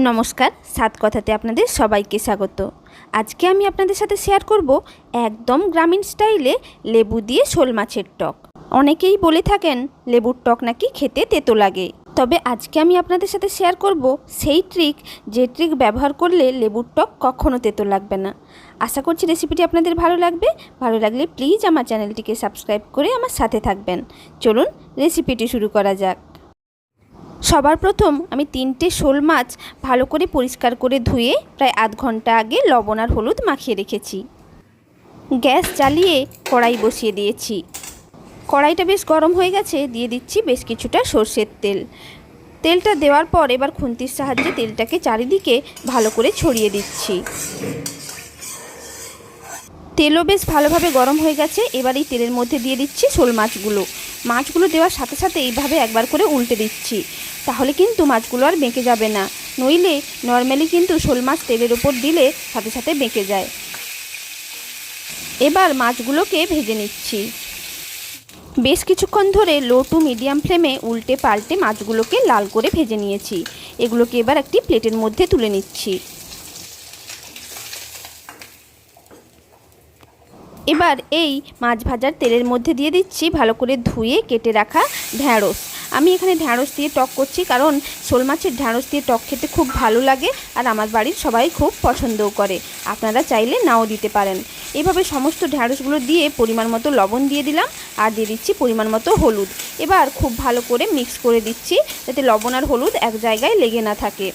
নমস্কার, সাত কথাতে আপনাদের সবাইকে স্বাগত। আজকে আমি আপনাদের সাথে শেয়ার করব একদম গ্রামীণ স্টাইলে লেবু দিয়ে শোল মাছের টক। অনেকেই বলে থাকেন লেবুর টক নাকি খেতে তেতো লাগে, তবে আজকে আমি আপনাদের সাথে শেয়ার করব সেই যে ট্রিক ব্যবহার করলে লেবুর টক কখনো তেতো লাগবে না। আশা করছি রেসিপিটি আপনাদের ভালো লাগবে। ভালো লাগলে প্লিজ আমার চ্যানেলটিকে সাবস্ক্রাইব করে আমার সাথে থাকবেন। চলুন রেসিপিটি শুরু করা যাক। সবার প্রথম আমি 3টে শোল মাছ ভালো করে পরিষ্কার করে ধুয়ে প্রায় আধ ঘন্টা আগে লবণ আর হলুদ মাখিয়ে রেখেছি। গ্যাস জ্বালিয়ে কড়াই বসিয়ে দিয়েছি। কড়াইটা বেশ গরম হয়ে গেছে, দিয়ে দিচ্ছি বেশ কিছুটা সর্ষের তেল। তেলটা দেওয়ার পর এবার খুন্তির সাহায্যে তেলটাকে চারিদিকে ভালো করে ছড়িয়ে দিচ্ছি। তেলও বেশ ভালোভাবে গরম হয়ে গেছে। এবার এই তেলের মধ্যে দিয়ে দিচ্ছি শোল মাছগুলো দেওয়ার সাথে সাথে এইভাবে একবার করে উল্টে দিচ্ছি, তাহলে কিন্তু মাছগুলো আর বেঁকে যাবে না। নইলে নর্মালি কিন্তু শোল মাছ তেলের ওপর দিলে সাথে সাথে বেঁকে যায়। এবার মাছগুলোকে ভেজে নিচ্ছি। বেশ কিছুক্ষণ ধরে লো টু মিডিয়াম ফ্লেমে উল্টে পাল্টে মাছগুলোকে লাল করে ভেজে নিয়েছি। এগুলোকে এবার একটি প্লেটের মধ্যে তুলে নিচ্ছি। এবার এই মাছ ভাজার তেলের মধ্যে দিয়ে দিচ্ছি ভালো করে ধুয়ে কেটে রাখা ঢ্যাঁড়স। আমি এখানে ঢ্যাঁড়স দিয়ে টক করছি, কারণ শোল মাছের ঢ্যাঁড়স দিয়ে টক খেতে খুব ভালো লাগে আর আমার বাড়ির সবাই খুব পছন্দও করে। আপনারা চাইলে নাও দিতে পারেন। এভাবে সমস্ত ঢ্যাঁড়সগুলো দিয়ে পরিমাণ মতো লবণ দিয়ে দিলাম আর দিয়ে দিচ্ছি পরিমাণ মতো হলুদ। এবার খুব ভালো করে মিক্স করে দিচ্ছি যাতে লবণ আর হলুদ এক জায়গায় লেগে না থাকে।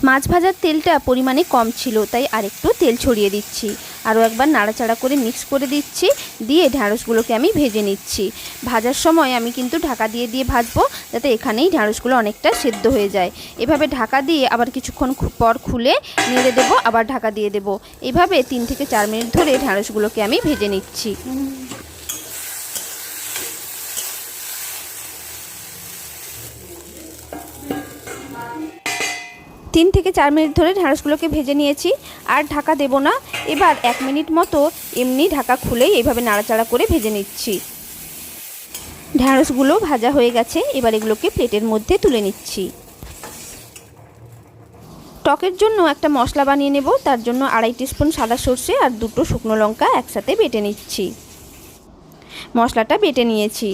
মাছ ভাজার তেলটা পরিমাণে কম ছিল, তাই আরেকটু তেল ছড়িয়ে দিচ্ছি। আরও একবার নাড়াচাড়া করে মিক্স করে দিচ্ছি, দিয়ে ঢ্যাঁড়সগুলোকে আমি ভেজে নিচ্ছি। ভাজার সময় আমি কিন্তু ঢাকা দিয়ে ভাজবো, যাতে এখানেই ঢ্যাঁড়সগুলো অনেকটা সেদ্ধ হয়ে যায়। এভাবে ঢাকা দিয়ে আবার কিছুক্ষণ পর খুলে নেড়ে দেবো, আবার ঢাকা দিয়ে দেবো। এইভাবে 3 থেকে 4 মিনিট ধরে ঢ্যাঁড়সগুলোকে আমি ভেজে নিচ্ছি। 3 থেকে 4 মিনিট ধরে ঢ্যাঁড়সগুলোকে ভেজে নিয়েছি, আর ঢাকা দেব না। এবার 1 মিনিট মতো এমনি ঢাকা খুলেই এইভাবে নাড়াচাড়া করে ভেজে নিচ্ছি। ঢ্যাঁড়সগুলো ভাজা হয়ে গেছে, এবার এগুলোকে প্লেটের মধ্যে তুলে নিচ্ছি। টকের জন্য একটা মশলা বানিয়ে নেব। তার জন্য 2.5 টিস্পুন সাদা সর্ষে আর 2টো শুকনো লঙ্কা একসাথে বেটে নিচ্ছি। মশলাটা বেটে নিয়েছি।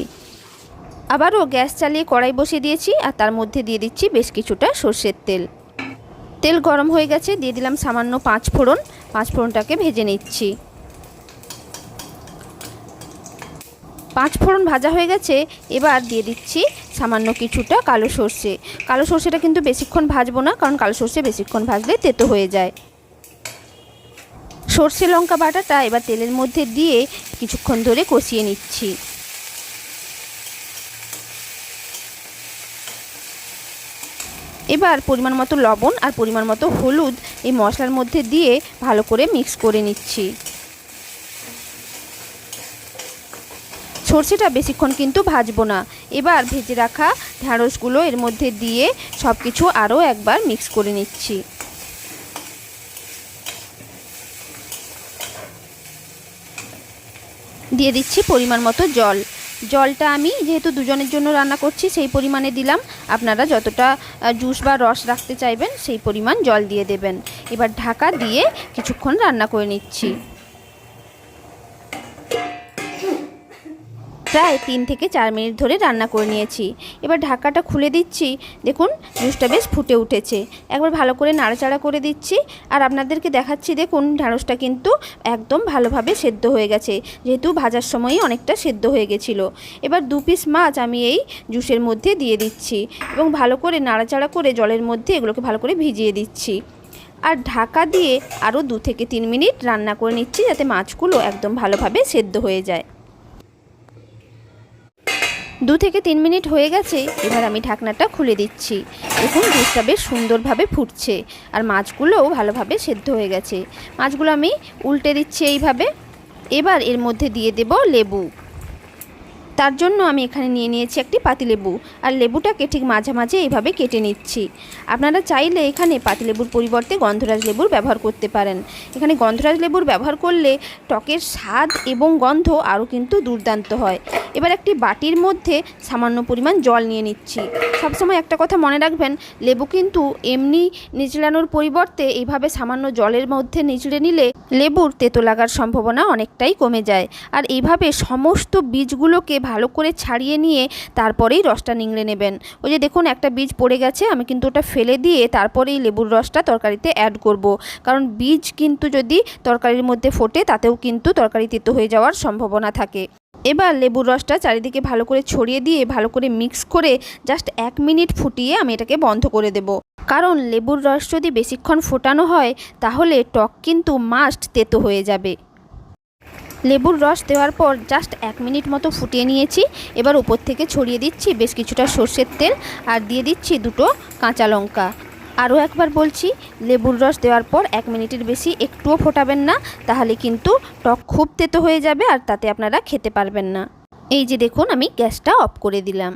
আবারও গ্যাস চালিয়ে কড়াই বসিয়ে দিয়েছি আর তার মধ্যে দিয়ে দিচ্ছি বেশ কিছুটা সর্ষের তেল। তেল গরম হয়ে গেছে, দিয়ে দিলাম সামান্য 5 ফোড়ন। 5 ফোড়নটাকে ভেজে নিচ্ছি। 5 ফোড়ন ভাজা হয়ে গেছে, এবার দিয়ে দিচ্ছি সামান্য কিছুটা কালো সর্ষে। কালো সর্ষেটা কিন্তু বেশিক্ষণ ভাজবো না, কারণ কালো সর্ষে বেশিক্ষণ ভাজলে তেতো হয়ে যায়। সর্ষে লঙ্কা বাটাটা এবার তেলের মধ্যে দিয়ে কিছুক্ষণ ধরে কষিয়ে নিচ্ছি। এবার পরিমাণ মতো লবণ আর পরিমাণ মতো হলুদ এই মশলার মধ্যে দিয়ে ভালো করে মিক্স করে নিচ্ছি। সর্ষেটা বেশিক্ষণ কিন্তু ভাজবো না। এবার ভেজে রাখা ঢ্যাঁড়সগুলো এর মধ্যে দিয়ে সব কিছু আরও একবার মিক্স করে নিচ্ছি। দিয়ে দিচ্ছি পরিমাণ মতো জল। জলটা আমি যেহেতু দুজনের জন্য রান্না করছি সেই পরিমাণে দিলাম। আপনারা যতটা জুস বা রস রাখতে চাইবেন সেই পরিমাণ জল দিয়ে দেবেন। এবার ঢাকা দিয়ে কিছুক্ষণ রান্না করে নিচ্ছি। প্রায় 3 থেকে 4 মিনিট ধরে রান্না করে নিয়েছি। এবার ঢাকাটা খুলে দিচ্ছি। দেখুন জুসটা বেশ ফুটে উঠেছে। একবার ভালো করে নাড়াচাড়া করে দিচ্ছি আর আপনাদেরকে দেখাচ্ছি। দেখুন ঢ্যাঁড়সটা কিন্তু একদম ভালোভাবে সেদ্ধ হয়ে গেছে, যেহেতু ভাজার সময়ই অনেকটা সেদ্ধ হয়ে গেছিলো। এবার 2 পিস মাছ আমি এই জুসের মধ্যে দিয়ে দিচ্ছি এবং ভালো করে নাড়াচাড়া করে জলের মধ্যে এগুলোকে ভালো করে ভিজিয়ে দিচ্ছি। আর ঢাকা দিয়ে আরও 2 থেকে 3 মিনিট রান্না করে নিচ্ছি, যাতে মাছগুলো একদম ভালোভাবে সেদ্ধ হয়ে যায়। 2 থেকে 3 মিনিট হয়ে গেছে, এবার আমি ঢাকনাটা খুলে দিচ্ছি। দেখুন জুসটা বেশ সুন্দরভাবে ফুটছে আর মাছগুলোও ভালোভাবে সেদ্ধ হয়ে গেছে। মাছগুলো আমি উল্টে দিচ্ছি এইভাবে। এবার এর মধ্যে দিয়ে দেব লেবু। তার জন্য আমি এখানে নিয়ে নিয়েছি একটি পাতিলেবু, আর লেবুটাকে ঠিক মাঝামাঝি এইভাবে কেটে নিচ্ছি। আপনারা চাইলে এখানে পাতিলেবুর পরিবর্তে গন্ধরাজ লেবুর ব্যবহার করতে পারেন। এখানে গন্ধরাজ লেবুর ব্যবহার করলে টকের স্বাদ এবং গন্ধ আরও কিন্তু দুর্দান্ত হয়। এবার একটি বাটির মধ্যে সামান্য পরিমাণ জল নিয়ে নিচ্ছি। সবসময় একটা কথা মনে রাখবেন, লেবু কিন্তু এমনি নিচড়ানোর পরিবর্তে এইভাবে সামান্য জলের মধ্যে নিচড়ে নিলে লেবুর তেতো লাগার সম্ভাবনা অনেকটাই কমে যায়। আর এইভাবে সমস্ত বীজগুলোকে ভালো করে ছাড়িয়ে নিয়ে তারপরেই রসটা নিংড়ে নেবেন। ওই যে দেখুন একটা বীজ পড়ে গেছে, আমি কিন্তু ওটা ফেলে দিয়ে তারপরেই লেবুর রসটা তরকারিতে অ্যাড করব। কারণ বীজ কিন্তু যদি তরকারির মধ্যে ফোটে তাতেও কিন্তু তরকারি তেতো হয়ে যাওয়ার সম্ভাবনা থাকে। এবার লেবুর রসটা চারিদিকে ভালো করে ছড়িয়ে দিয়ে ভালো করে মিক্স করে জাস্ট 1 মিনিট ফুটিয়ে আমি এটাকে বন্ধ করে দেব। কারণ লেবুর রস যদি বেশিক্ষণ ফোটানো হয় তাহলে টক কিন্তু মাস্ট তেতো হয়ে যাবে। লেবুর রস দেওয়ার পর জাস্ট 1 মিনিট মতো ফুটিয়ে নিয়েছি। এবার উপর থেকে ছড়িয়ে দিচ্ছি বেশ কিছুটা সর্ষের তেল, আর দিয়ে দিচ্ছি 2টো কাঁচা লঙ্কা। আরও একবার বলছি, লেবুর রস দেওয়ার পর 1 মিনিটের বেশি একটুও ফোটাবেন না, তাহলে কিন্তু টক খুব তেতো হয়ে যাবে আর তাতে আপনারা খেতে পারবেন না। এই যে দেখুন আমি গ্যাসটা অফ করে দিলাম।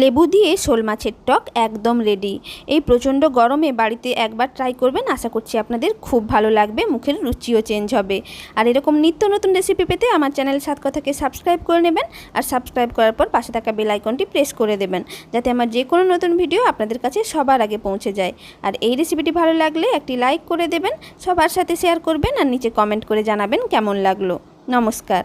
লেবু দিয়ে শোল মাছের টক একদম রেডি। এই প্রচণ্ড গরমে বাড়িতে একবার ট্রাই করবেন, আশা করছি আপনাদের খুব ভালো লাগবে, মুখের রুচিও চেঞ্জ হবে। আর এরকম নিত্য নতুন রেসিপি পেতে আমার চ্যানেল 7 কথাকে সাবস্ক্রাইব করে নেবেন, আর সাবস্ক্রাইব করার পর পাশে থাকা বেল আইকনটি প্রেস করে দেবেন, যাতে আমার যে কোনো নতুন ভিডিও আপনাদের কাছে সবার আগে পৌঁছে যায়। আর এই রেসিপিটি ভালো লাগলে একটি লাইক করে দেবেন, সবার সাথে শেয়ার করবেন, আর নিচে কমেন্ট করে জানাবেন কেমন লাগলো। নমস্কার।